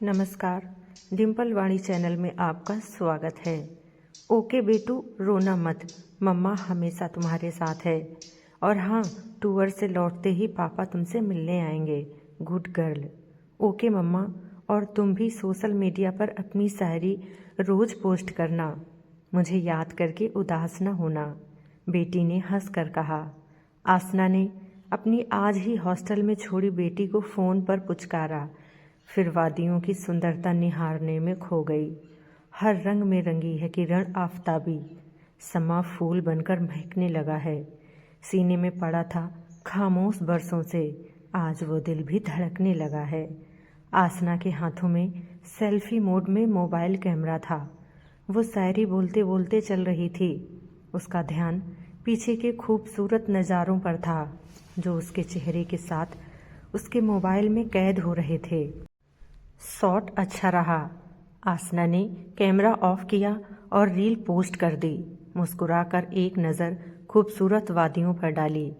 नमस्कार, डिम्पल वाणी चैनल में आपका स्वागत है। ओके बेटू, रोना मत, मम्मा हमेशा तुम्हारे साथ है। और हाँ, टूर से लौटते ही पापा तुमसे मिलने आएंगे। Good girl. ओके मम्मा, और तुम भी सोशल मीडिया पर अपनी शायरी रोज़ पोस्ट करना, मुझे याद करके उदास न होना, बेटी ने हंस कर कहा। आसना ने अपनी आज ही हॉस्टल में छोड़ी बेटी को फ़ोन पर पुचकारा, फिर वादियों की सुंदरता निहारने में खो गई। हर रंग में रंगी है किरण आफताबी, समा फूल बनकर महकने लगा है। सीने में पड़ा था खामोश बरसों से, आज वो दिल भी धड़कने लगा है। आसना के हाथों में सेल्फी मोड में मोबाइल कैमरा था। वो शायरी बोलते बोलते चल रही थी। उसका ध्यान पीछे के खूबसूरत नज़ारों पर था, जो उसके चेहरे के साथ उसके मोबाइल में कैद हो रहे थे। शॉट अच्छा रहा। आसना ने कैमरा ऑफ किया और रील पोस्ट कर दी। मुस्कुराकर एक नज़र खूबसूरत वादियों पर डाली,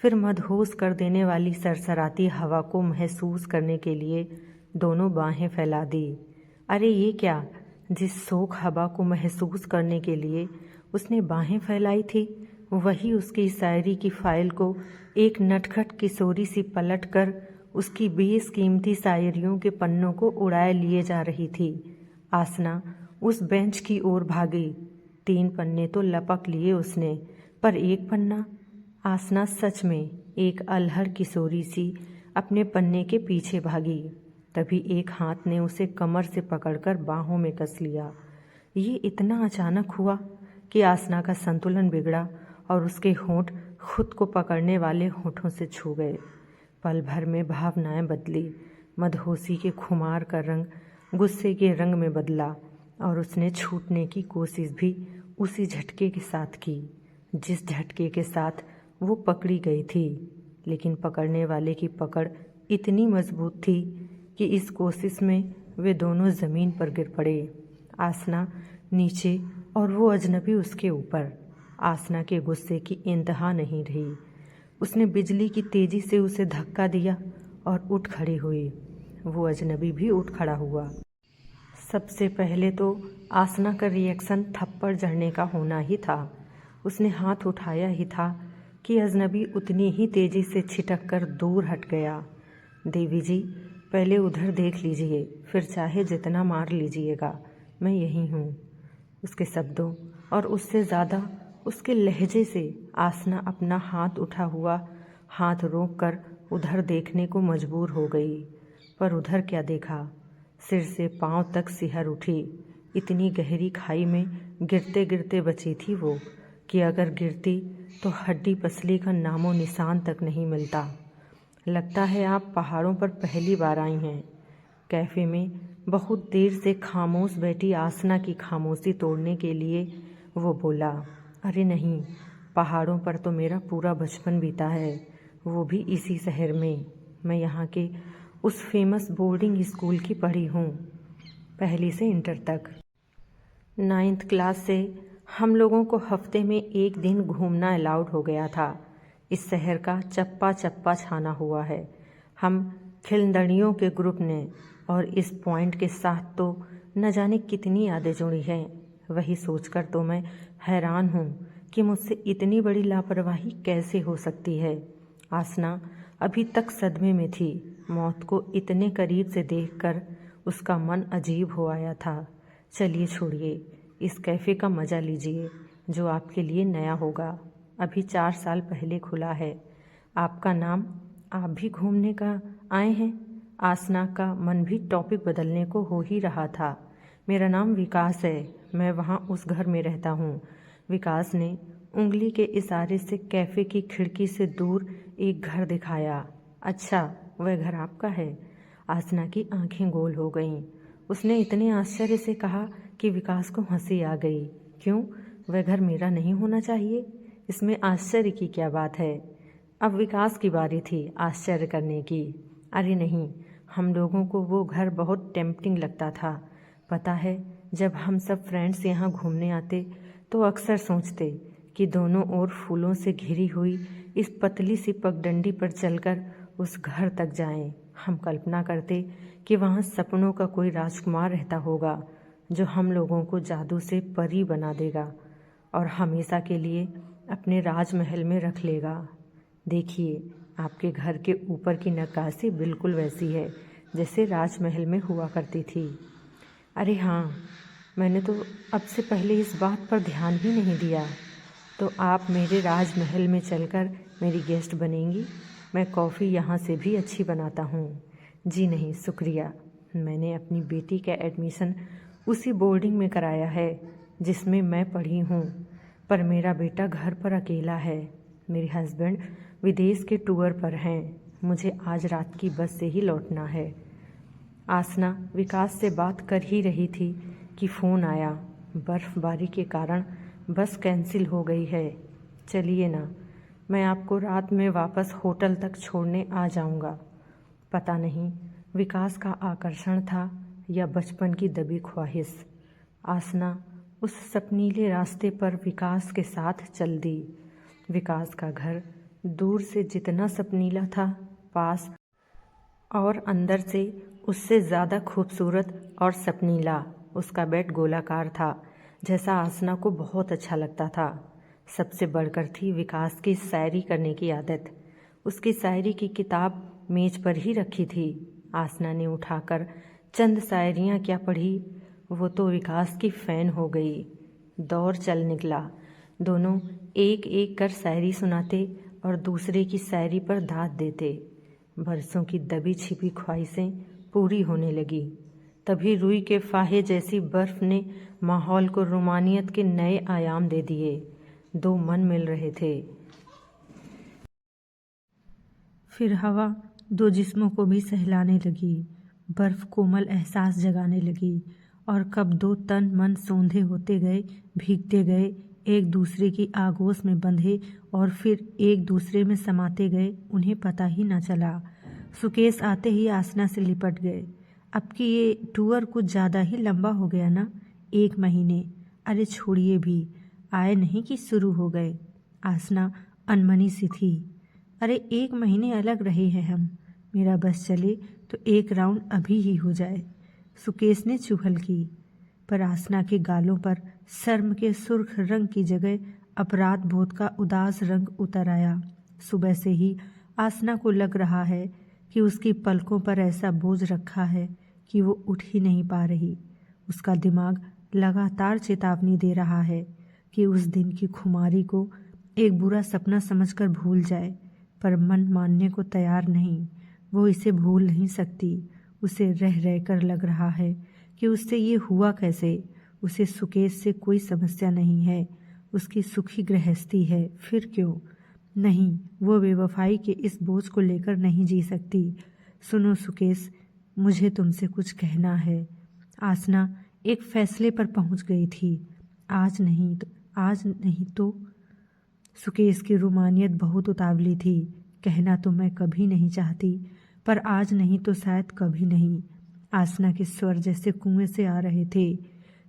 फिर मदहोश कर देने वाली सरसराती हवा को महसूस करने के लिए दोनों बाहें फैला दी। अरे ये क्या! जिस सोख हवा को महसूस करने के लिए उसने बाहें फैलाई थी, वही उसकी शायरी की फाइल को एक नटखट किशोरी सी पलट कर उसकी बेशकीमती शायरियों के पन्नों को उड़ाए लिए जा रही थी। आसना उस बेंच की ओर भागी। 3 पन्ने तो लपक लिए उसने, पर एक पन्ना। आसना सच में एक अलहड़ किशोरी सी अपने पन्ने के पीछे भागी। तभी एक हाथ ने उसे कमर से पकड़कर बाहों में कस लिया। ये इतना अचानक हुआ कि आसना का संतुलन बिगड़ा और उसके होंठ खुद को पकड़ने वाले होठों से छू गए। पल भर में भावनाएं बदली। मदहोशी के खुमार का रंग गुस्से के रंग में बदला और उसने छूटने की कोशिश भी उसी झटके के साथ की, जिस झटके के साथ वो पकड़ी गई थी। लेकिन पकड़ने वाले की पकड़ इतनी मजबूत थी कि इस कोशिश में वे दोनों ज़मीन पर गिर पड़े। आसना नीचे और वो अजनबी उसके ऊपर। आसना के गुस्से की इंतहा नहीं रही। उसने बिजली की तेज़ी से उसे धक्का दिया और उठ खड़ी हुई। वो अजनबी भी उठ खड़ा हुआ। सबसे पहले तो आसना का रिएक्शन थप्पड़ जड़ने का होना ही था। उसने हाथ उठाया ही था कि अजनबी उतनी ही तेज़ी से छिटक कर दूर हट गया। देवी जी, पहले उधर देख लीजिए, फिर चाहे जितना मार लीजिएगा, मैं यहीं हूँ। उसके शब्दों और उससे ज़्यादा उसके लहजे से आसना अपना हाथ उठा हुआ हाथ रोककर उधर देखने को मजबूर हो गई। पर उधर क्या देखा? सिर से पांव तक सिहर उठी। इतनी गहरी खाई में गिरते गिरते बची थी वो कि अगर गिरती तो हड्डी पसली का नामो निशान तक नहीं मिलता। लगता है आप पहाड़ों पर पहली बार आई हैं। कैफ़े में बहुत देर से खामोश बैठी आसना की खामोशी तोड़ने के लिए वो बोला, अरे नहीं, पहाड़ों पर तो मेरा पूरा बचपन बीता है, वो भी इसी शहर में। मैं यहाँ के उस फेमस बोर्डिंग स्कूल की पढ़ी हूँ, पहली से इंटर तक। 9th क्लास से हम लोगों को हफ्ते में एक दिन घूमना अलाउड हो गया था। इस शहर का चप्पा चप्पा छाना हुआ है हम खिलंदड़ियों के ग्रुप ने, और इस पॉइंट के साथ तो न जाने कितनी यादें जुड़ी हैं। वही सोचकर तो मैं हैरान हूँ कि मुझसे इतनी बड़ी लापरवाही कैसे हो सकती है। आसना अभी तक सदमे में थी। मौत को इतने करीब से देखकर उसका मन अजीब हो आया था। चलिए छोड़िए, इस कैफ़े का मज़ा लीजिए जो आपके लिए नया होगा। अभी 4 साल पहले खुला है। आपका नाम? आप भी घूमने का आए हैं? आसना का मन भी टॉपिक बदलने को हो ही रहा था। मेरा नाम विकास है, मैं वहाँ उस घर में रहता हूँ। विकास ने उंगली के इशारे से कैफ़े की खिड़की से दूर एक घर दिखाया। अच्छा, वह घर आपका है? आसना की आंखें गोल हो गईं। उसने इतने आश्चर्य से कहा कि विकास को हंसी आ गई। क्यों, वह घर मेरा नहीं होना चाहिए? इसमें आश्चर्य की क्या बात है? अब विकास की बारी थी आश्चर्य करने की। अरे नहीं, हम लोगों को वो घर बहुत टेम्पटिंग लगता था। पता है, जब हम सब फ्रेंड्स यहाँ घूमने आते तो अक्सर सोचते कि दोनों ओर फूलों से घिरी हुई इस पतली सी पगडंडी पर चलकर उस घर तक जाएं। हम कल्पना करते कि वहाँ सपनों का कोई राजकुमार रहता होगा जो हम लोगों को जादू से परी बना देगा और हमेशा के लिए अपने राजमहल में रख लेगा। देखिए, आपके घर के ऊपर की नक्काशी बिल्कुल वैसी है जैसे राजमहल में हुआ करती थी। अरे हाँ, मैंने तो अब से पहले इस बात पर ध्यान ही नहीं दिया। तो आप मेरे राजमहल में चलकर मेरी गेस्ट बनेंगी? मैं कॉफ़ी यहाँ से भी अच्छी बनाता हूँ। जी नहीं शुक्रिया, मैंने अपनी बेटी का एडमिशन उसी बोर्डिंग में कराया है जिसमें मैं पढ़ी हूँ, पर मेरा बेटा घर पर अकेला है। मेरे हस्बैंड विदेश के टूर पर हैं। मुझे आज रात की बस से ही लौटना है। आसना विकास से बात कर ही रही थी कि फ़ोन आया। बर्फ़बारी के कारण बस कैंसिल हो गई है। चलिए ना, मैं आपको रात में वापस होटल तक छोड़ने आ जाऊंगा। पता नहीं विकास का आकर्षण था या बचपन की दबी ख्वाहिश। आसना उस सपनीले रास्ते पर विकास के साथ चल दी। विकास का घर दूर से जितना सपनीला था, पास और अंदर से उससे ज़्यादा खूबसूरत और सपनीला। उसका बेड गोलाकार था, जैसा आसना को बहुत अच्छा लगता था। सबसे बढ़कर थी विकास की शायरी करने की आदत। उसकी शायरी की किताब मेज पर ही रखी थी। आसना ने उठाकर चंद शायरियाँ क्या पढ़ी, वो तो विकास की फ़ैन हो गई। दौर चल निकला। दोनों एक एक कर शायरी सुनाते और दूसरे की शायरी पर दाद देते। बरसों की दबी छिपी ख्वाहिशें पूरी होने लगी। तभी रुई के फाहे जैसी बर्फ़ ने माहौल को रोमानियत के नए आयाम दे दिए। दो मन मिल रहे थे। फिर हवा दो जिस्मों को भी सहलाने लगी। बर्फ़ कोमल एहसास जगाने लगी और कब दो तन मन सोंधे होते गए, भीगते गए, एक दूसरे की आगोश में बंधे और फिर एक दूसरे में समाते गए, उन्हें पता ही न चला। सुकेश आते ही आसना से लिपट गए। अब कि ये टूर कुछ ज़्यादा ही लंबा हो गया ना, 1 महीने। अरे छोड़िए भी, आए नहीं कि शुरू हो गए। आसना अनमनी सी थी। अरे 1 महीने अलग रहे हैं हम। मेरा बस चले तो 1 राउंड अभी ही हो जाए। सुकेश ने चुहल की, पर आसना के गालों पर शर्म के सुर्ख रंग की जगह अपराध बोध का उदास रंग उतर आया। सुबह से ही आसना को लग रहा है कि उसकी पलकों पर ऐसा बोझ रखा है कि वो उठ ही नहीं पा रही। उसका दिमाग लगातार चेतावनी दे रहा है कि उस दिन की खुमारी को एक बुरा सपना समझकर भूल जाए, पर मन मानने को तैयार नहीं। वो इसे भूल नहीं सकती। उसे रह रह कर लग रहा है कि उससे ये हुआ कैसे। उसे सुकेश से कोई समस्या नहीं है, उसकी सुखी गृहस्थी है, फिर क्यों नहीं। वो बेवफाई के इस बोझ को लेकर नहीं जी सकती। सुनो सुकेश, मुझे तुमसे कुछ कहना है। आसना एक फैसले पर पहुंच गई थी। आज नहीं तो सुकेश की रूमानियत बहुत उतावली थी। कहना तो मैं कभी नहीं चाहती, पर आज नहीं तो शायद कभी नहीं। आसना के स्वर जैसे कुएं से आ रहे थे।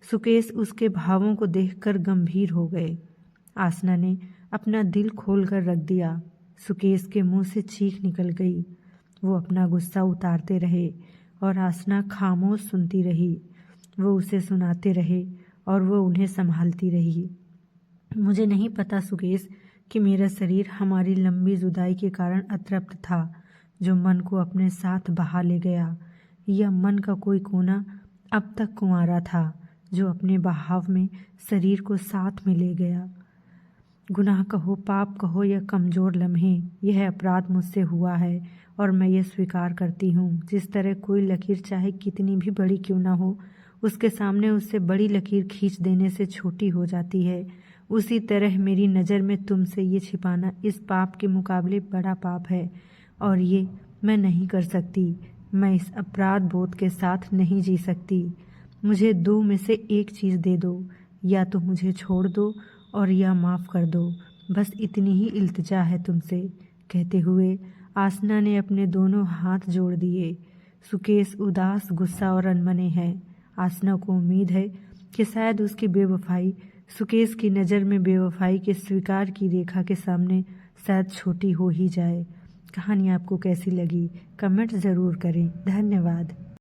सुकेश उसके भावों को देखकर गंभीर हो गए। आसना ने अपना दिल खोलकर रख दिया। सुकेश के मुंह से चीख निकल गई। वो अपना गुस्सा उतारते रहे और आसना खामोश सुनती रही। वो उसे सुनाते रहे और वो उन्हें संभालती रही। मुझे नहीं पता सुकेश कि मेरा शरीर हमारी लंबी जुदाई के कारण अतृप्त था, जो मन को अपने साथ बहा ले गया, या मन का कोई कोना अब तक कुंवारा था, जो अपने बहाव में शरीर को साथ में ले गया। गुनाह कहो, पाप कहो या कमज़ोर लम्हे, यह अपराध मुझसे हुआ है और मैं ये स्वीकार करती हूँ। जिस तरह कोई लकीर चाहे कितनी भी बड़ी क्यों ना हो, उसके सामने उससे बड़ी लकीर खींच देने से छोटी हो जाती है, उसी तरह मेरी नज़र में तुमसे ये छिपाना इस पाप के मुकाबले बड़ा पाप है और ये मैं नहीं कर सकती। मैं इस अपराध बोध के साथ नहीं जी सकती। मुझे 2 में से एक चीज़ दे दो, या तो मुझे छोड़ दो और या माफ़ कर दो। बस इतनी ही इल्तिजा है तुमसे। कहते हुए आसना ने अपने दोनों हाथ जोड़ दिए। सुकेश उदास, गुस्सा और अनमने है। आसना को उम्मीद है कि शायद उसकी बेवफाई सुकेश की नज़र में बेवफाई के स्वीकार की रेखा के सामने शायद छोटी हो ही जाए। कहानी आपको कैसी लगी कमेंट ज़रूर करें। धन्यवाद।